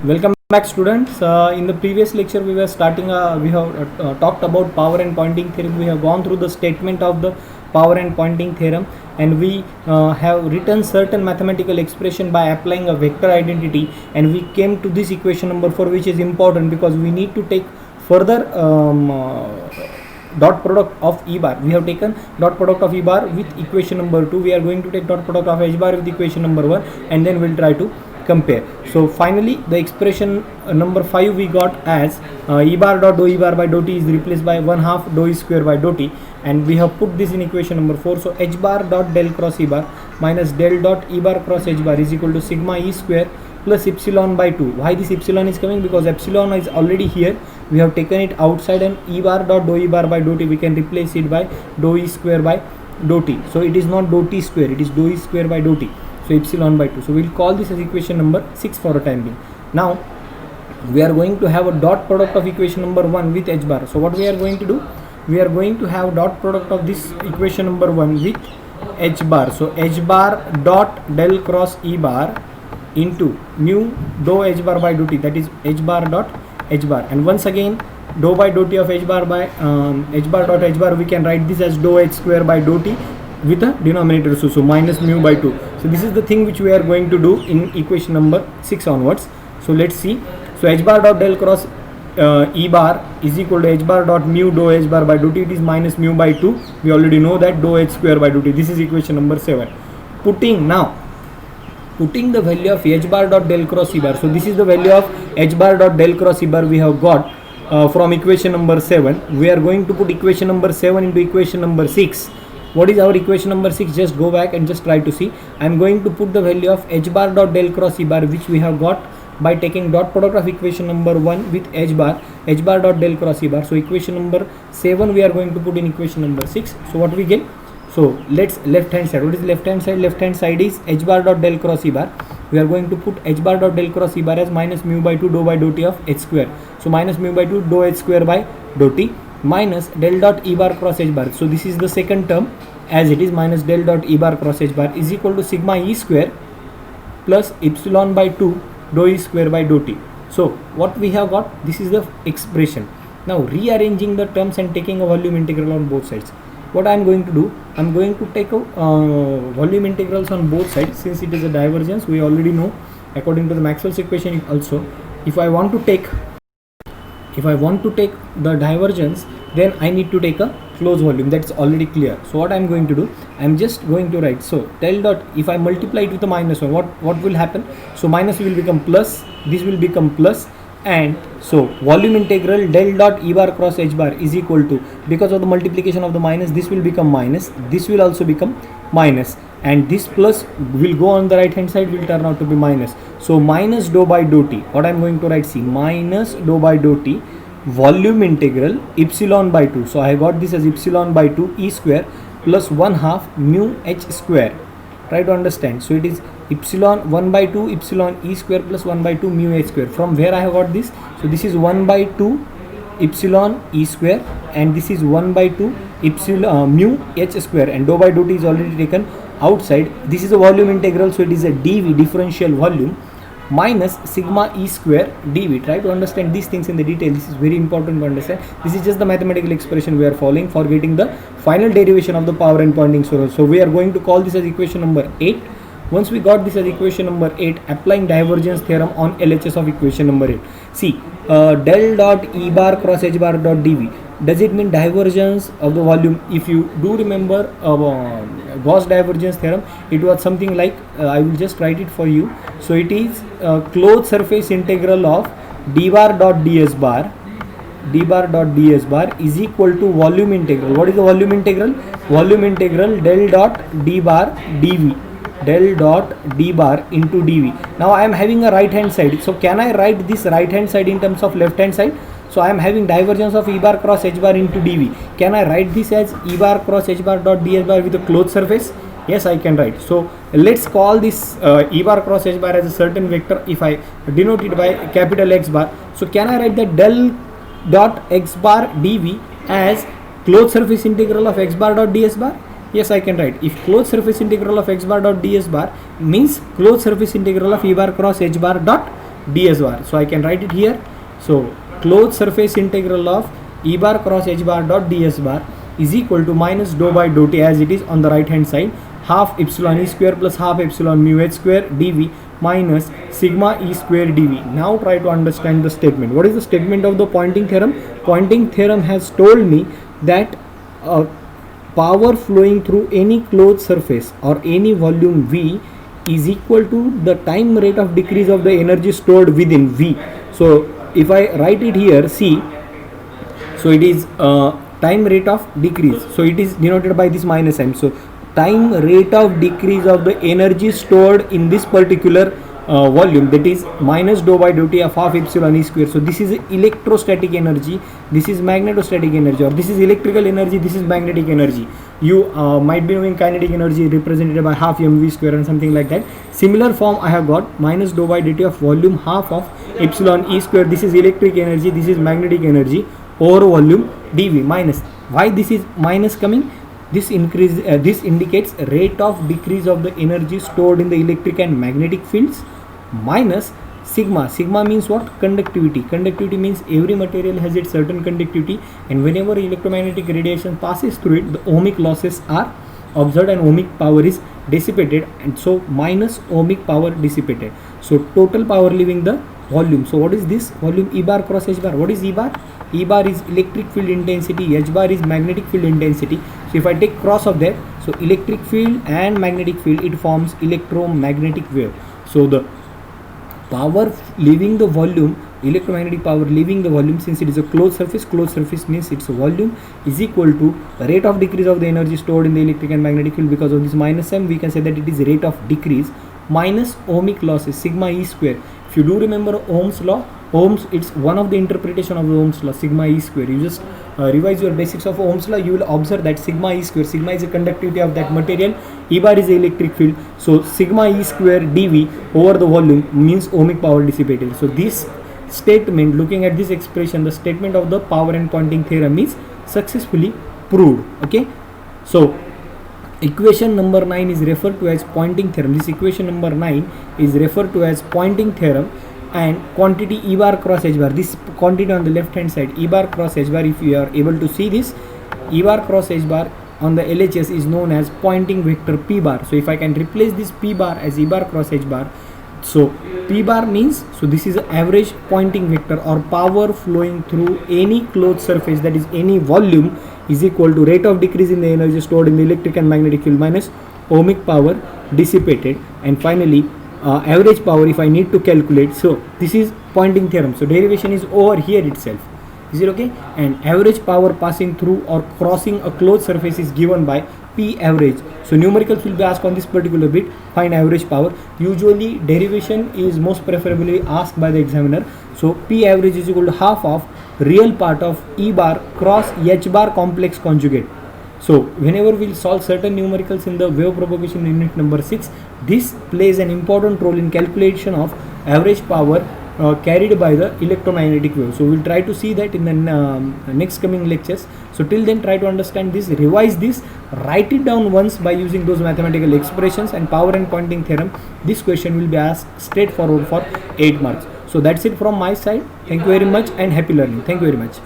Welcome back, students. In the previous lecture, we were starting. We have talked about power and pointing theorem. We have gone through the statement of the power and pointing theorem, and we have written certain mathematical expression by applying a vector identity. And we came to this equation number 4, which is important because we need to take further dot product of E bar. We have taken dot product of E bar with equation number 2. We are going to take dot product of H bar with equation number 1, and then we'll try to compare. So finally the expression number 5 we got as E bar dot dou E bar by dou t is replaced by 1/2 dou E square by dou t, and we have put this in equation number 4. So H bar dot del cross E bar minus del dot E bar cross H bar is equal to sigma E square plus epsilon by 2. Why this epsilon is coming? Because epsilon is already here, we have taken it outside, and E bar dot dou E bar by dou t we can replace it by dou E square by dou t. So it is not dou t square, it is dou E square by dou t. So epsilon by 2. So we'll call this as equation number 6 for a time being. Now we are going to have a dot product of equation number 1 with H bar. So what we are going to do? We are going to have dot product of this equation number 1 with H bar. So H bar dot del cross E bar into mu dou H bar by dou t, that is H bar dot H bar, and once again dou by dou t of H bar by H bar dot H bar, we can write this as dou H square by dou t with a denominator, so minus mu by 2. So this is the thing which we are going to do in equation number 6 onwards. So let's see. So H bar dot del cross E bar is equal to H bar dot mu dou H bar by dou t. It is minus mu by 2. We already know that dou H square by dou t. This is equation number 7. Putting the value of H bar dot del cross E bar. So this is the value of H bar dot del cross E bar we have got from equation number 7. We are going to put equation number 7 into equation number 6. What is our equation number 6? Just go back and just try to see. I am going to put the value of H bar dot del cross E bar, which we have got by taking dot product of equation number 1 with H bar dot del cross E bar. So equation number 7 we are going to put in equation number 6. So what we get? So let's left hand side. What is left hand side? Left hand side is H bar dot del cross E bar. We are going to put H bar dot del cross E bar as minus mu by 2 dou by dou t of H square. So minus mu by 2 dou H square by dou t minus del dot E bar cross H bar. So this is the second term as it is, minus del dot E bar cross H bar is equal to sigma E square plus epsilon by 2 dou E square by dou t. So what we have got, this is the expression. Now rearranging the terms and taking a volume integral on both sides. What I am going to do, I am going to take a volume integrals on both sides. Since it is a divergence, we already know according to the Maxwell's equation also, if I want to take the divergence, then I need to take a closed volume. That's already clear. So what I am going to do, I am just going to write, so del dot, if I multiply it with a minus 1, what will happen? So minus will become plus, this will become plus, and so volume integral del dot E bar cross H bar is equal to, because of the multiplication of the minus, this will become minus, this will also become minus, and this plus will go on the right hand side, will turn out to be minus. So minus dou by dou t. What I am going to write? See, minus dou by dou t volume integral epsilon by 2. So I got this as epsilon by 2 E square plus 1/2 mu H square. Try to understand. So it is epsilon 1 by 2 epsilon E square plus 1 by 2 mu H square. From where I have got this? So this is 1 by 2 epsilon E square, and this is 1 by 2 epsilon mu H square, and dou by dou t is already taken outside. This is a volume integral, so it is a dV, differential volume, minus sigma E square dV. Try to understand these things in the detail. This is very important to understand. This is just the mathematical expression we are following for getting the final derivation of the power and pointing source. So we are going to call this as equation number 8. Once we got this as equation number 8, applying divergence theorem on LHS of equation number 8. See, del dot E bar cross H bar dot dV, does it mean divergence of the volume? If you do remember Gauss divergence theorem, it was something like, I will just write it for you. So it is closed surface integral of d bar dot ds bar is equal to volume integral. What is the volume integral? Volume integral del dot d bar dV, del dot d bar into dV. Now I am having a right hand side, so can I write this right hand side in terms of left hand side? So I am having divergence of E bar cross H bar into dV. Can I write this as E bar cross H bar dot ds bar with a closed surface? Yes, I can write. So let's call this E bar cross H bar as a certain vector. If I denote it by capital X bar, so can I write that del dot X bar dV as closed surface integral of X bar dot ds bar? Yes, I can write. If closed surface integral of X bar dot ds bar means closed surface integral of E bar cross H bar dot ds bar. So I can write it here. So closed surface integral of E bar cross H bar dot ds bar is equal to minus dou by dou t, as it is on the right hand side, half epsilon E square plus half epsilon mu H square dv minus sigma E square dv. Now try to understand the statement. What is the statement of the Poynting theorem? Poynting theorem has told me that power flowing through any closed surface or any volume V is equal to the time rate of decrease of the energy stored within V. So if I write it here, see, so it is time rate of decrease, so it is denoted by this minus m. So time rate of decrease of the energy stored in this particular volume, that is minus dou by dou t of half epsilon E square. So this is electrostatic energy, this is magnetostatic energy, or this is electrical energy, this is magnetic energy. You might be knowing kinetic energy represented by half mv square and something like that. Similar form I have got minus dou by dt of volume half of epsilon E square. This is electric energy, this is magnetic energy over volume dv minus. Why this is minus coming? This increase, this indicates rate of decrease of the energy stored in the electric and magnetic fields, minus sigma. Sigma means what? Conductivity. Conductivity means every material has its certain conductivity, and whenever electromagnetic radiation passes through it, the ohmic losses are observed and ohmic power is dissipated, and so minus ohmic power dissipated. So total power leaving the volume. So what is this? Volume E bar cross H bar. What is E bar? E bar is electric field intensity, H bar is magnetic field intensity. So if I take cross of that, so electric field and magnetic field, it forms electromagnetic wave. So the power leaving the volume, electromagnetic power leaving the volume, since it is a closed surface means its volume is equal to the rate of decrease of the energy stored in the electric and magnetic field. Because of this minus m, we can say that it is rate of decrease minus ohmic losses, sigma E square. If you do remember Ohm's law, it's one of the interpretation of the Ohm's law, sigma E square. You just revise your basics of Ohm's law, you will observe that sigma E square, sigma is the conductivity of that material, E bar is the electric field. So sigma E square dV over the volume means ohmic power dissipated. So this statement, looking at this expression, the statement of the power and Poynting theorem is successfully proved. Okay, so equation number 9 is referred to as Poynting theorem. This equation number 9 is referred to as Poynting theorem, and quantity E bar cross H bar, this quantity on the left hand side, E bar cross H bar, if you are able to see this, E bar cross H bar on the LHS is known as Poynting vector P bar. So if I can replace this P bar as E bar cross H bar, so P bar means, so this is average Poynting vector or power flowing through any closed surface, that is any volume, is equal to rate of decrease in the energy stored in the electric and magnetic field minus ohmic power dissipated, and finally average power if I need to calculate. So this is Poynting theorem. So derivation is over here itself. Is it okay? And average power passing through or crossing a closed surface is given by P average. So numericals will be asked on this particular bit. Find average power. Usually derivation is most preferably asked by the examiner. So P average is equal to half of real part of E bar cross H bar complex conjugate. So whenever we'll solve certain numericals in the wave propagation unit number 6, this plays an important role in calculation of average power carried by the electromagnetic wave. So we'll try to see that in the next coming lectures. So till then, try to understand this, revise this, write it down once by using those mathematical expressions, and power and Poynting theorem, this question will be asked straightforward for 8 marks. So that's it from my side. Thank you very much and happy learning. Thank you very much.